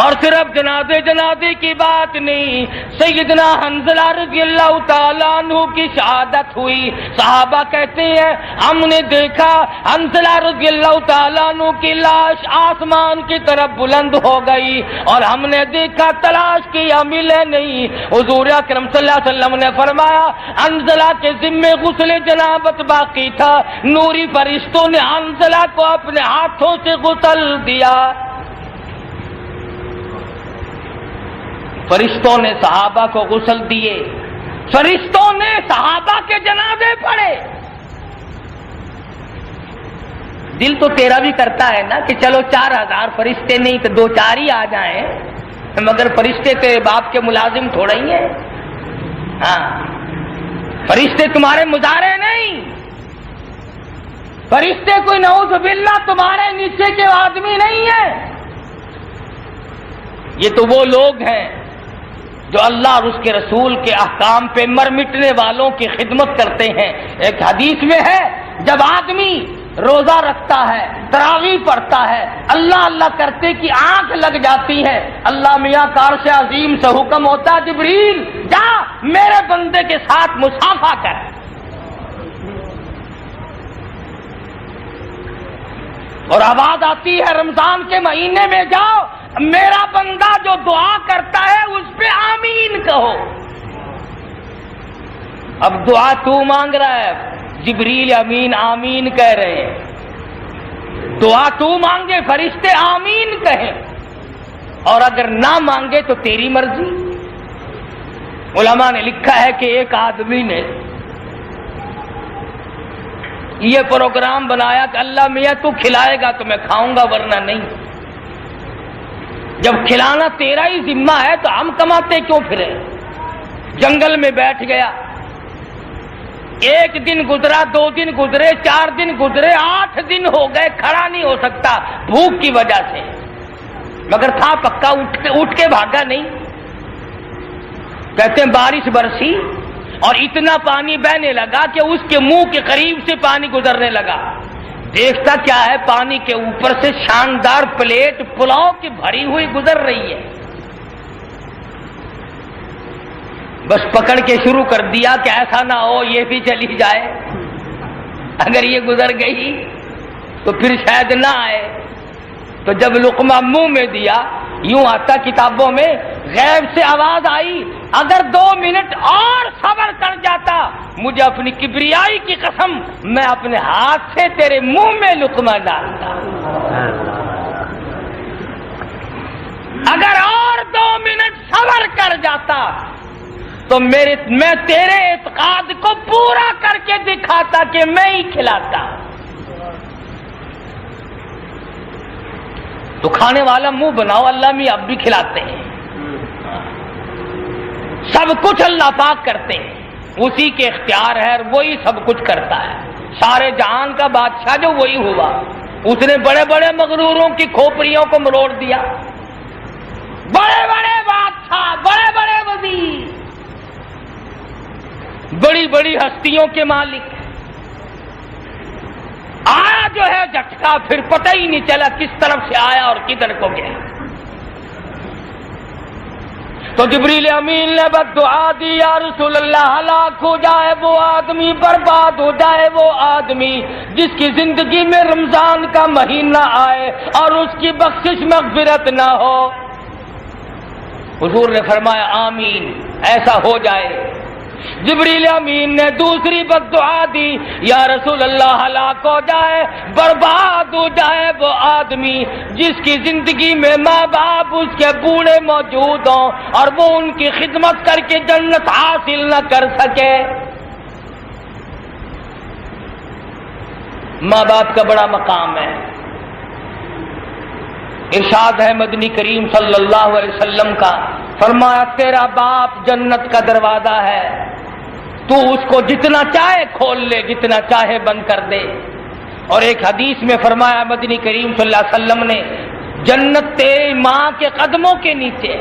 اور صرف جنازے کی بات نہیں، سیدنا حنظلہ رضی اللہ تعالیٰ عنہ کی شہادت ہوئی۔ صحابہ کہتے ہیں ہم نے دیکھا حنظلہ رضی اللہ تعالیٰ عنہ کی لاش آسمان کی طرف بلند ہو گئی، اور ہم نے دیکھا تلاش کیا ملے نہیں۔ حضور اکرم صلی اللہ علیہ وسلم نے فرمایا حنظلہ کے ذمے غسل جنابت باقی تھا، نوری فرشتوں نے حنظلہ کو اپنے ہاتھوں سے غسل دیا۔ فرشتوں نے صحابہ کو غسل دیے، فرشتوں نے صحابہ کے جنازے پڑھے۔ دل تو تیرا بھی کرتا ہے نا کہ چلو 4000 فرشتے نہیں تو 2-4 ہی آ جائیں، مگر فرشتے تیرے باپ کے ملازم تھوڑا ہی ہیں، ہاں فرشتے تمہارے مظاہرے نہیں، فرشتے کوئی نعوذ باللہ تمہارے نیچے کے آدمی نہیں ہیں، یہ تو وہ لوگ ہیں جو اللہ اور اس کے رسول کے احکام پہ مر مٹنے والوں کی خدمت کرتے ہیں۔ ایک حدیث میں ہے جب آدمی روزہ رکھتا ہے، تراویح پڑھتا ہے، اللہ اللہ کرتے کی آنکھ لگ جاتی ہے، اللہ میاں کا عرش عظیم سے حکم ہوتا ہے جبریل جا میرے بندے کے ساتھ مصافحہ کر، اور آواز آتی ہے رمضان کے مہینے میں جاؤ میرا بندہ جو دعا کرتا ہے اس پہ آمین کہو۔ اب دعا تو مانگ رہا ہے، جبریل امین آمین کہہ رہے ہیں، دعا تو مانگے فرشتے آمین کہیں، اور اگر نہ مانگے تو تیری مرضی۔ علماء نے لکھا ہے کہ ایک آدمی نے یہ پروگرام بنایا کہ اللہ میاں تو کھلائے گا تو میں کھاؤں گا ورنہ نہیں، جب کھلانا تیرا ہی ذمہ ہے تو ہم کماتے کیوں پھرے؟ جنگل میں بیٹھ گیا، 1 دن گزرا، 2 دن گزرے، 4 دن گزرے، 8 دن ہو گئے، کھڑا نہیں ہو سکتا بھوک کی وجہ سے، مگر تھا پکا، اٹھ کے بھاگا نہیں۔ کہتے ہیں بارش برسی اور اتنا پانی بہنے لگا کہ اس کے منہ کے قریب سے پانی گزرنے لگا، دیکھتا کیا ہے پانی کے اوپر سے شاندار پلیٹ پلاؤ کی بھری ہوئی گزر رہی ہے، بس پکڑ کے شروع کر دیا کہ ایسا نہ ہو یہ بھی چلی جائے، اگر یہ گزر گئی تو پھر شاید نہ آئے۔ تو جب لقمہ منہ میں دیا، یوں آتا کتابوں میں غیب سے آواز آئی اگر 2 منٹ اور صبر کر جاتا مجھے اپنی کبریائی کی قسم میں اپنے ہاتھ سے تیرے منہ میں لقمہ ڈالتا. اگر اور 2 منٹ صبر کر جاتا تو میں تیرے اعتقاد کو پورا کر کے دکھاتا کہ میں ہی کھلاتا. تو کھانے والا منہ بناؤ، اللہ میں اب بھی کھلاتے ہیں. سب کچھ اللہ پاک کرتے ہیں، اسی کے اختیار ہے اور وہی سب کچھ کرتا ہے. سارے جہان کا بادشاہ جو وہی ہوا، اس نے بڑے بڑے مغروروں کی کھوپڑیوں کو مروڑ دیا. بڑے بڑے بادشاہ، بڑے بڑے وزیر، بڑی بڑی ہستیوں کے مالک، آیا جو ہے جھٹکا، پھر پتہ ہی نہیں چلا کس طرف سے آیا اور کدھر کو گیا. تو جبریل امین نے بد دعا دی، یا رسول اللہ ہلاک ہو جائے وہ آدمی، برباد ہو جائے وہ آدمی جس کی زندگی میں رمضان کا مہینہ آئے اور اس کی بخشش مغفرت نہ ہو. حضور نے فرمایا آمین، ایسا ہو جائے. جبریل امین نے دوسری بد دعا دی، یا رسول اللہ ہلاک ہو جائے، برباد ہو جائے وہ آدمی جس کی زندگی میں ماں باپ اس کے بوڑھے موجود ہوں اور وہ ان کی خدمت کر کے جنت حاصل نہ کر سکے. ماں باپ کا بڑا مقام ہے. ارشاد ہے مدنی کریم صلی اللہ علیہ وسلم کا، فرمایا تیرا باپ جنت کا دروازہ ہے، تو اس کو جتنا چاہے کھول لے، جتنا چاہے بند کر دے. اور ایک حدیث میں فرمایا مدنی کریم صلی اللہ علیہ وسلم نے، جنت تیری ماں کے قدموں کے نیچے.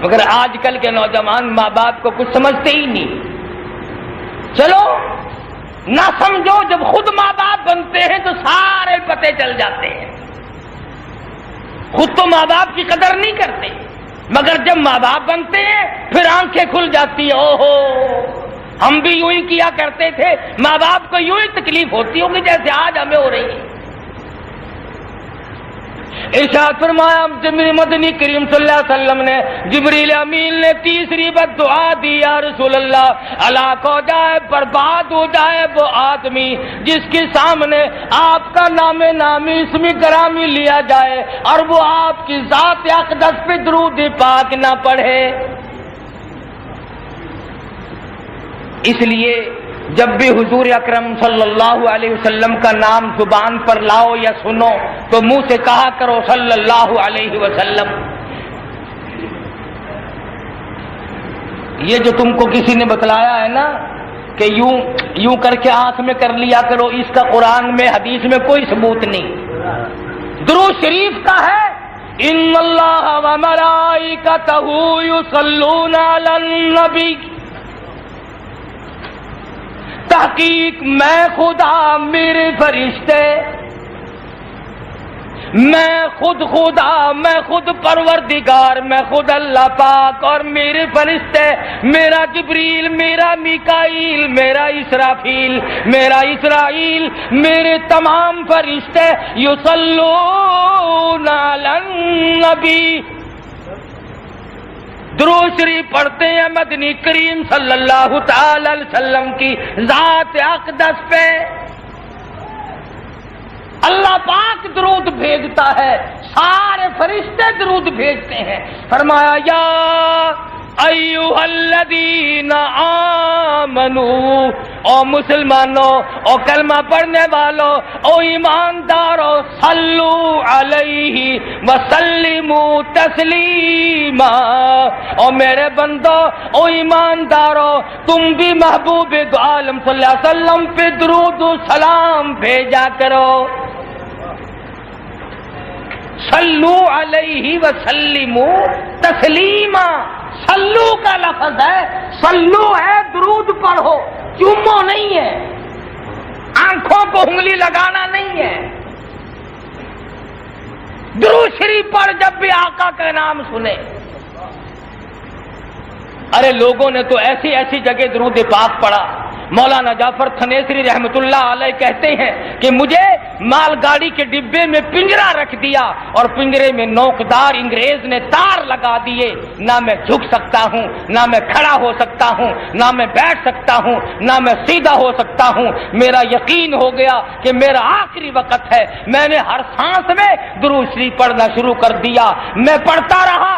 مگر آج کل کے نوجوان ماں باپ کو کچھ سمجھتے ہی نہیں. چلو نہ سمجھو، جب خود ماں باپ بنتے ہیں تو سارے پتے چل جاتے ہیں. خود تو ماں باپ کی قدر نہیں کرتے، مگر جب ماں باپ بنتے ہیں پھر آنکھیں کھل جاتی ہیں. اوہو ہم بھی یوں ہی کیا کرتے تھے. ماں باپ کو یوں ہی تکلیف ہوتی ہوگی جیسے آج ہمیں ہو رہی ہے. ارشاد فرمایا مدنی کریم صلی اللہ علیہ وسلم نے، جبریل امین نے تیسری بد دعا دی، یا رسول اللہ ہلاک ہو جائے، برباد ہو جائے وہ آدمی جس کے سامنے آپ کا نام نامی اسم گرامی لیا جائے اور وہ آپ کی ذات اقدس پہ درود پاک نہ پڑھے. اس لیے جب بھی حضور اکرم صلی اللہ علیہ وسلم کا نام زبان پر لاؤ یا سنو تو منہ سے کہا کرو صلی اللہ علیہ وسلم. یہ جو تم کو کسی نے بتلایا ہے نا کہ یوں کر کے آنکھ میں کر لیا کرو، اس کا قرآن میں حدیث میں کوئی ثبوت نہیں. درود شریف کا ہے، ان اللہ و ملائکتہ یصلون علی النبی. تحقیق میں خدا، میرے فرشتے، میں خود خدا، میں خود پروردگار، میں خود اللہ پاک اور میرے فرشتے، میرا جبریل، میرا میکائیل، میرا اسرافیل، میرا اسرائیل، میرے تمام فرشتے یصلون علی النبی، درود شریف پڑھتے ہیں مدنی کریم صلی اللہ تعالی علیہ وسلم کی ذات اقدس پہ. اللہ پاک درود بھیجتا ہے، سارے فرشتے درود بھیجتے ہیں. فرمایا یا ایھا الذین آمنو، او مسلمانوں، او کلمہ پڑھنے والوں، او ایمانداروں، صلو علیہ وسلموا تسلیما. او میرے بندو، او ایمانداروں، تم بھی محبوب دو عالم صلی اللہ علیہ وسلم پہ درود و سلام بھیجا کرو. صلو علیہ وسلموا تسلیما. صلو کا لفظ ہے، صلو ہے درود پڑھو، چومو نہیں ہے، آنکھوں کو انگلی لگانا نہیں ہے. درود شریف پڑھ جب بھی آقا کا نام سنے. ارے لوگوں نے تو ایسی ایسی جگہ درود پاک پڑھا، مولانا جعفر تھنیسری رحمت اللہ علیہ کہتے ہیں کہ مجھے مال گاڑی کے ڈبے میں پنجرا رکھ دیا اور پنجرے میں نوکدار انگریز نے تار لگا دیے، نہ میں جھک سکتا ہوں، نہ میں کھڑا ہو سکتا ہوں، نہ میں بیٹھ سکتا ہوں، نہ میں سیدھا ہو سکتا ہوں۔ میرا یقین ہو گیا کہ میرا آخری وقت ہے، میں نے ہر سانس میں درود شریف پڑھنا شروع کر دیا۔ میں پڑھتا رہا،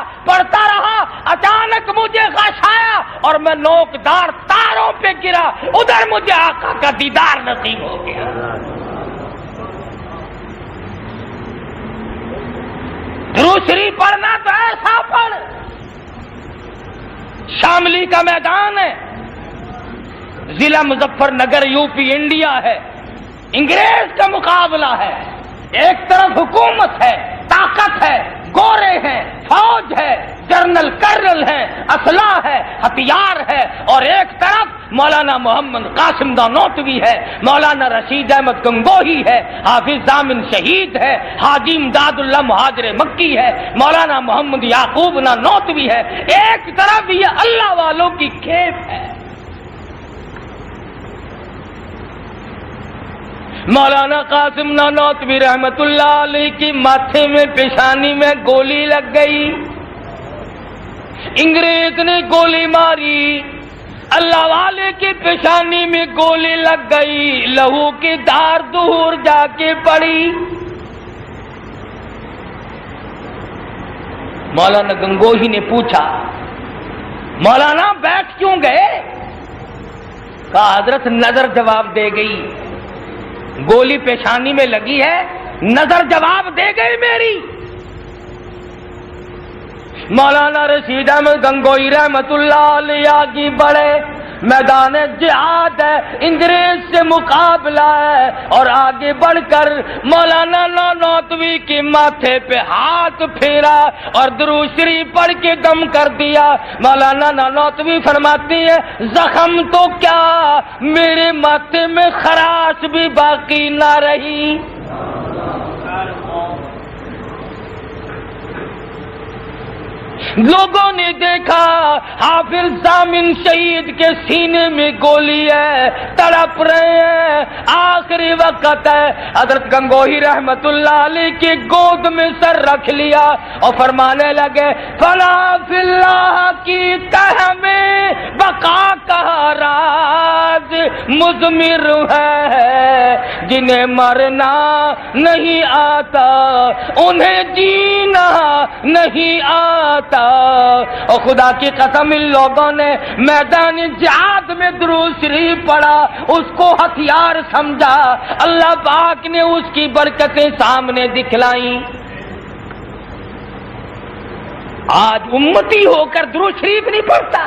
اچانک مجھے غش آیا اور میں نوکدار تاروں پہ گرا، ادھر مجھے آقا کا دیدار نصیب ہو گیا۔ درود شریف پڑھنا تو ایسا پڑھ، شاملی کا میدان ہے، ضلع مظفر نگر یوپی انڈیا ہے، انگریز کا مقابلہ ہے، ایک طرف حکومت ہے، طاقت ہے، گورے ہیں، فوج ہے، جنرل کرنل ہیں، اسلحہ ہے، ہتھیار ہے، اور ایک طرف مولانا محمد قاسم دانوتوی ہے، مولانا رشید احمد گنگوہی ہے، حافظ ضامن شہید ہے، حاجی امداد اللہ مہاجر مکی ہے، مولانا محمد یعقوب نانوتوی ہے، ایک طرف یہ اللہ والوں کی کھیپ ہے۔ مولانا قاسم نانوتوی رحمت اللہ علیہ کی ماتھے میں پیشانی میں گولی لگ گئی، انگریز نے گولی ماری، اللہ والے کی پیشانی میں گولی لگ گئی، لہو کی دھار دور جا کے پڑی۔ مولانا گنگوہی نے پوچھا، مولانا بیٹھ کیوں گئے؟ کہا حضرت نظر جواب دے گئی، گولی پیشانی میں لگی ہے، نظر جواب دے گئی میری۔ مولانا رشید احمد گنگوئی رحمت اللہ علیہ آگے بڑھے، میدان جہاد ہے، انگریز سے مقابلہ ہے، اور آگے بڑھ کر مولانا نانوتوی کے ماتھے پہ ہاتھ پھیرا اور درود شریف پڑھ کے دم کر دیا۔ مولانا نانوتوی فرماتی ہے، زخم تو کیا میرے ماتھے میں خراش بھی باقی نہ رہی۔ لوگوں نے دیکھا حافظ ضامن شہید کے سینے میں گولی ہے، تڑپ رہے ہیں، آخری وقت ہے۔ حضرت گنگوہی رحمت اللہ علیہ کی گود میں سر رکھ لیا اور فرمانے لگے، فلا فی اللہ کی تہ میں بقا کا راز مضمر ہے، جنہیں مرنا نہیں آتا انہیں جینا نہیں آتا۔ اور خدا کی قسم ان لوگوں نے میدان جہاد میں درود شریف پڑھا، اس کو ہتھیار سمجھا، اللہ پاک نے اس کی برکتیں سامنے دکھلائیں۔ آج امتی ہو کر درود شریف نہیں پڑھتا۔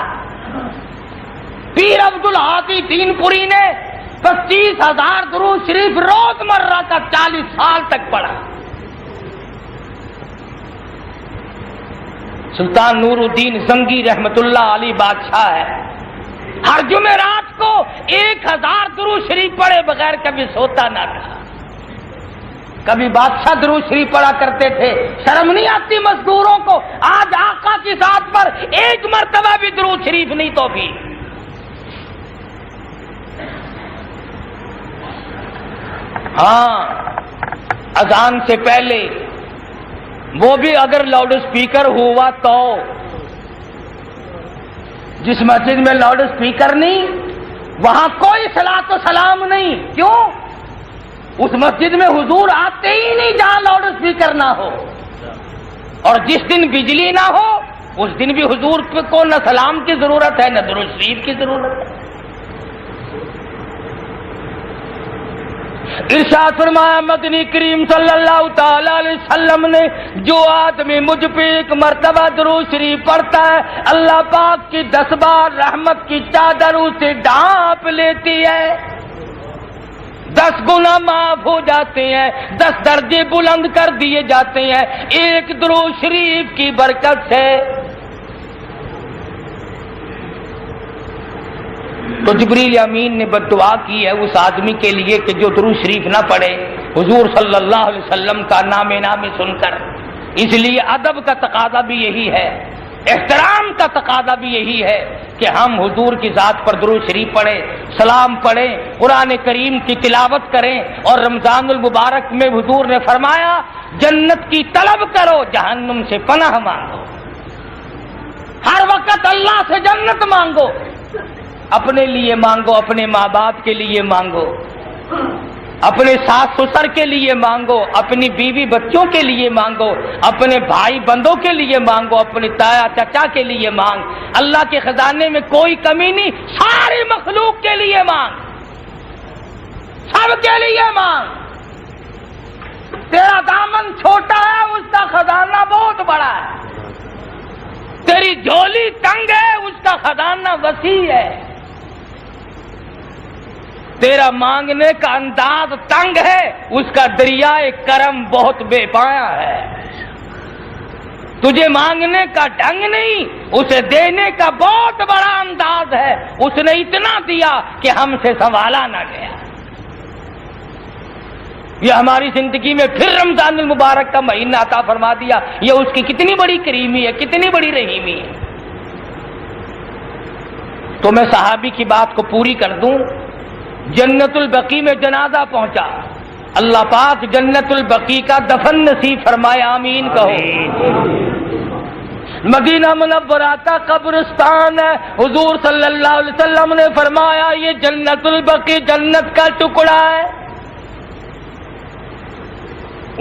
پیر عبدالہادی دین پوری نے 25,000 درود شریف روز مرہ کا 40 سال تک پڑھا۔ سلطان نور الدین زنگی رحمت اللہ علی بادشاہ ہے، ہر جمعرات کو 1000 درود شریف پڑھے بغیر کبھی سوتا نہ تھا۔ کبھی بادشاہ درود شریف پڑھا کرتے تھے، شرم نہیں آتی مزدوروں کو؟ آج آقا کی ذات پر ایک مرتبہ بھی درود شریف نہیں تو بھی۔ ہاں، اذان سے پہلے وہ بھی اگر لاؤڈ اسپیکر ہوا تو، جس مسجد میں لاؤڈ اسپیکر نہیں وہاں کوئی صلاۃ و سلام نہیں۔ کیوں؟ اس مسجد میں حضور آتے ہی نہیں جہاں لاؤڈ اسپیکر نہ ہو، اور جس دن بجلی نہ ہو اس دن بھی حضور کو نہ سلام کی ضرورت ہے نہ درود شریف کی ضرورت ہے۔ ارشاد فرمایا مدنی کریم صلی اللہ تعالی علیہ وسلم نے، جو آدمی مجھ پہ ایک مرتبہ درود شریف پڑھتا ہے، اللہ پاک کی 10 بار رحمت کی چادر اسے ڈھانپ لیتی ہے، 10 گناہ معاف ہو جاتے ہیں، 10 درجے بلند کر دیے جاتے ہیں ایک درود شریف کی برکت سے۔ تو جبریل امین نے بددعا کی ہے اس آدمی کے لیے کہ جو درود شریف نہ پڑھے حضور صلی اللہ علیہ وسلم کا نام سن کر۔ اس لیے ادب کا تقاضا بھی یہی ہے احترام کا تقاضا بھی یہی ہے کہ ہم حضور کی ذات پر درود شریف پڑھیں، سلام پڑھیں، قرآن کریم کی تلاوت کریں، اور رمضان المبارک میں حضور نے فرمایا جنت کی طلب کرو، جہنم سے پناہ مانگو۔ ہر وقت اللہ سے جنت مانگو، اپنے لیے مانگو، اپنے ماں باپ کے لیے مانگو، اپنے ساس سسر کے لیے مانگو، اپنی بیوی بچوں کے لیے مانگو، اپنے بھائی بندوں کے لیے مانگو، اپنے تایا چچا کے لیے مانگ۔ اللہ کے خزانے میں کوئی کمی نہیں، ساری مخلوق کے لیے مانگ، سب کے لیے مانگ۔ تیرا دامن چھوٹا ہے، اس کا خزانہ بہت بڑا ہے، تیری جھولی تنگ ہے، اس کا خزانہ وسیع ہے، تیرا مانگنے کا انداز تنگ ہے، اس کا دریائے کرم بہت بے پایا ہے۔ تجھے مانگنے کا ڈھنگ نہیں، اسے دینے کا بہت بڑا انداز ہے، اس نے اتنا دیا کہ ہم سے سنبھالا نہ گیا۔ یہ ہماری زندگی میں پھر رمضان المبارک کا مہینہ عطا فرما دیا، یہ اس کی کتنی بڑی کریمی ہے، کتنی بڑی رحیمی ہے۔ تو میں صحابی کی بات کو پوری کر دوں، جنت البقیع میں جنازہ پہنچا، اللہ پاک جنت البقیع کا دفن نصیب فرمائے، آمین کہو۔ مدینہ منورہ کا قبرستان ہے، حضور صلی اللہ علیہ وسلم نے فرمایا یہ جنت البقیع جنت کا ٹکڑا ہے،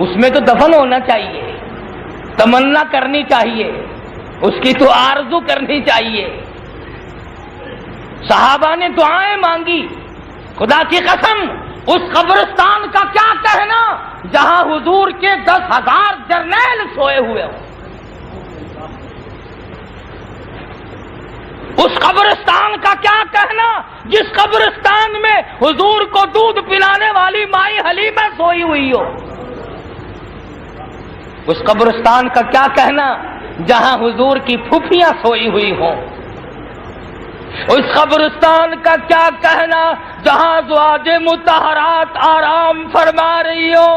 اس میں تو دفن ہونا چاہیے، تمنا کرنی چاہیے، اس کی تو آرزو کرنی چاہیے۔ صحابہ نے دعائیں مانگی، خدا کی قسم اس قبرستان کا کیا کہنا جہاں حضور کے 10,000 جرنیل سوئے ہوئے ہوں، اس قبرستان کا کیا کہنا جس قبرستان میں حضور کو دودھ پلانے والی مائی حلیمہ سوئی ہوئی ہو، اس قبرستان کا کیا کہنا جہاں حضور کی پھوپھیاں سوئی ہوئی ہوں، اس قبرستان کا کیا کہنا جہاں ازواج مطہرات آرام فرما رہی ہو،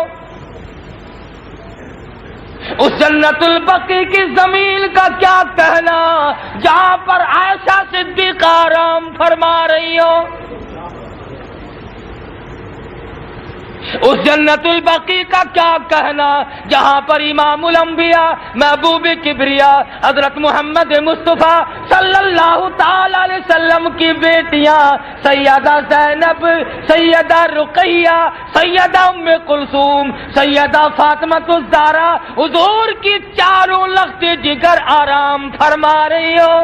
اس جنت البقیع کی زمین کا کیا کہنا جہاں پر عائشہ صدیقہ آرام فرما رہی ہو، اس جنت البقیع کا کیا کہنا جہاں پر امام الانبیاء محبوب کبریا حضرت محمد مصطفیٰ صلی اللہ تعالی علیہ وسلم کی بیٹیاں سیدہ زینب، سیدہ رقیہ، سیدہ ام کلثوم، سیدہ فاطمہ الزہرا حضور کی چاروں لخت جگر آرام فرما رہی ہو،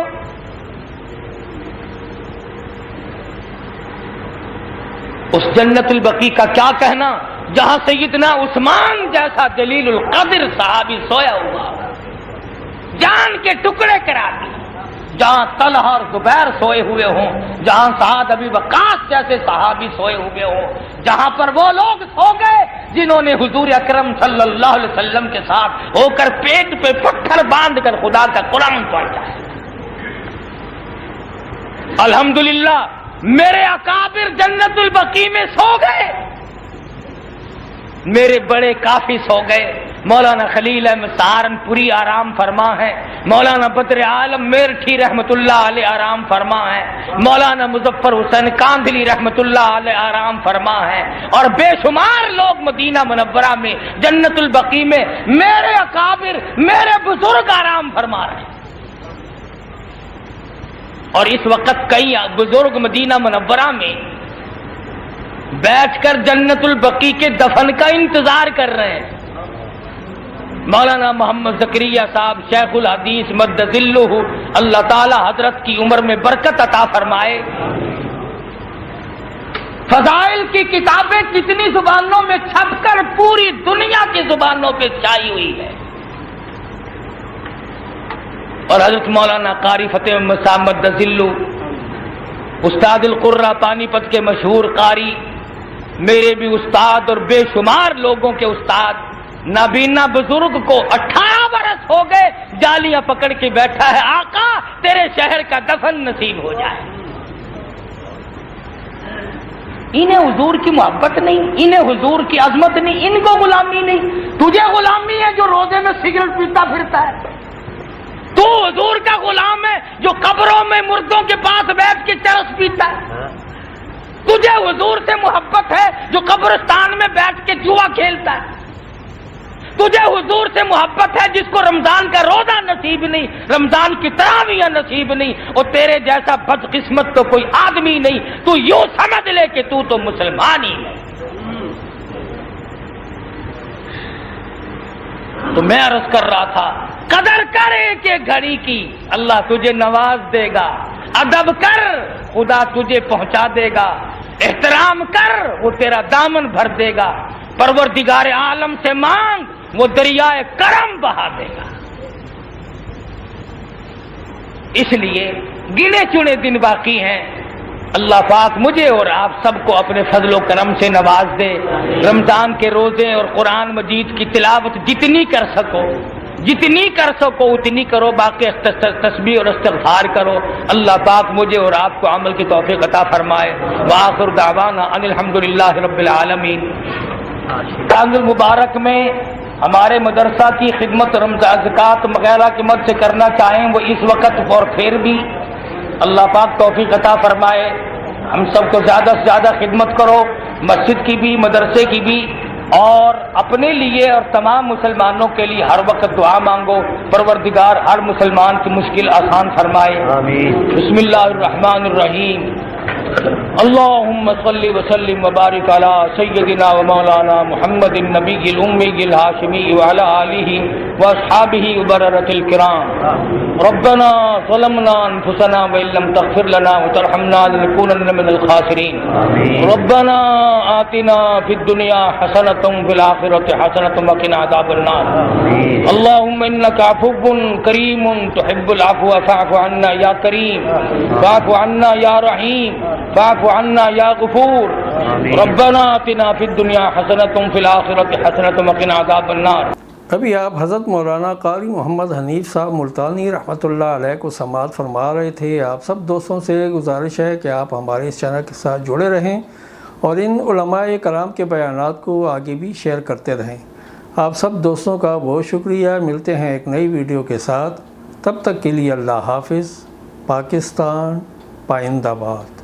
اس جنت البقیع کا کیا کہنا جہاں سیدنا عثمان جیسا جلیل القدر صحابی سویا ہوا، جان کے ٹکڑے کرا دی، جہاں طلحہ اور زبیر سوئے ہوئے ہوں، جہاں سعد ابی وقاص جیسے صحابی سوئے ہوئے ہوں، جہاں پر وہ لوگ سو گئے جنہوں نے حضور اکرم صلی اللہ علیہ وسلم کے ساتھ ہو کر پیٹ پہ پتھر باندھ کر خدا کا قرآن پڑھا ہے۔ الحمدللہ میرے اکابر جنت البقیع میں سو گئے، میرے بڑے کافی سو گئے، مولانا خلیل احمد سہارنپوری آرام فرما ہے، مولانا بدر عالم میرٹھی رحمت اللہ علیہ آرام فرما ہے، مولانا مظفر حسین کاندھلی رحمت اللہ علیہ آرام فرما ہے، اور بے شمار لوگ مدینہ منورہ میں جنت البقیع میں میرے اکابر میرے بزرگ آرام فرما رہے ہیں۔ اور اس وقت کئی بزرگ مدینہ منورہ میں بیٹھ کر جنت البقیع کے دفن کا انتظار کر رہے ہیں۔ مولانا محمد زکریا صاحب شیخ الحدیث مد ظلہ، اللہ تعالی حضرت کی عمر میں برکت عطا فرمائے۔ فضائل کی کتابیں کتنی زبانوں میں چھپ کر پوری دنیا کی زبانوں پہ چھائی ہوئی ہے، اور حضرت مولانا قاری فتح مسامد ذلو استاد القرہ پانی پت کے مشہور قاری، میرے بھی استاد اور بے شمار لوگوں کے استاد، نابینا بزرگ کو 18 برس ہو گئے جالیاں پکڑ کے بیٹھا ہے، آقا تیرے شہر کا دفن نصیب ہو جائے۔ انہیں حضور کی محبت نہیں، انہیں حضور کی عظمت نہیں، ان کو غلامی نہیں، تجھے غلامی ہے جو روزے میں سگریٹ پیتا پھرتا ہے، تو حضور کا غلام ہے جو قبروں میں مردوں کے پاس بیٹھ کے چرس پیتا ہے؟ تجھے حضور سے محبت ہے جو قبرستان میں بیٹھ کے جوا کھیلتا ہے؟ تجھے حضور سے محبت ہے جس کو رمضان کا روزہ نصیب نہیں، رمضان کی تراویح نصیب نہیں، اور تیرے جیسا بدقسمت تو کوئی آدمی نہیں، تو یوں سمجھ لے کہ تو مسلمان ہی ہے۔ تو میں عرض کر رہا تھا، قدر کر ایک ایک گھڑی کی، اللہ تجھے نواز دے گا، ادب کر خدا تجھے پہنچا دے گا، احترام کر وہ تیرا دامن بھر دے گا، پروردگار عالم سے مانگ وہ دریائے کرم بہا دے گا۔ اس لیے گنے چنے دن باقی ہیں، اللہ پاک مجھے اور آپ سب کو اپنے فضل و کرم سے نواز دے۔ رمضان کے روزے اور قرآن مجید کی تلاوت جتنی کر سکو اتنی کرو، باقی تسبیح اور استغفار کرو۔ اللہ پاک مجھے اور آپ کو عمل کی توفیق عطا فرمائے۔ وآخر دعوانا ان الحمدللہ رب العالمین۔ رمضان المبارک میں ہمارے مدرسہ کی خدمت رمضان زکوٰۃ وغیرہ کی مدد سے کرنا چاہیں وہ اس وقت اور پھر بھی اللہ پاک توفیق عطا فرمائے۔ ہم سب کو زیادہ سے زیادہ خدمت کرو، مسجد کی بھی، مدرسے کی بھی، اور اپنے لیے اور تمام مسلمانوں کے لیے ہر وقت دعا مانگو، پروردگار ہر مسلمان کی مشکل آسان فرمائے۔ آمین۔ بسم اللہ الرحمن الرحیم۔ اللهم صل وسلم وبارك على سيدنا ومولانا محمد النبي الأمي الهاشمي وعلى آله وأصحابه وبررة الكرام۔ ربنا ظلمنا أنفسنا وإن لم تغفر لنا وترحمنا لنكونن من الخاسرين۔ ربنا آتنا في الدنيا حسنة وفي الآخرة حسنة وقنا عذاب النار۔ اللهم إنك عفو كريم تحب العفو فاعف عنا يا كريم، فاعف عنا يا رحيم، فاعف عنا یا غفور۔ ربنا آتنا فی الدنیا حسنۃ وفی الآخرۃ حسنۃ وقنا عذاب النار۔ ابھی آپ حضرت مولانا قاری محمد حنیف صاحب ملتانی رحمۃ اللہ علیہ کو سماعت فرما رہے تھے۔ آپ سب دوستوں سے گزارش ہے کہ آپ ہمارے اس چینل کے ساتھ جڑے رہیں اور ان علماء کرام کے بیانات کو آگے بھی شیئر کرتے رہیں۔ آپ سب دوستوں کا بہت شکریہ۔ ملتے ہیں ایک نئی ویڈیو کے ساتھ، تب تک کے لیے اللہ حافظ۔ پاکستان پائندہ باد۔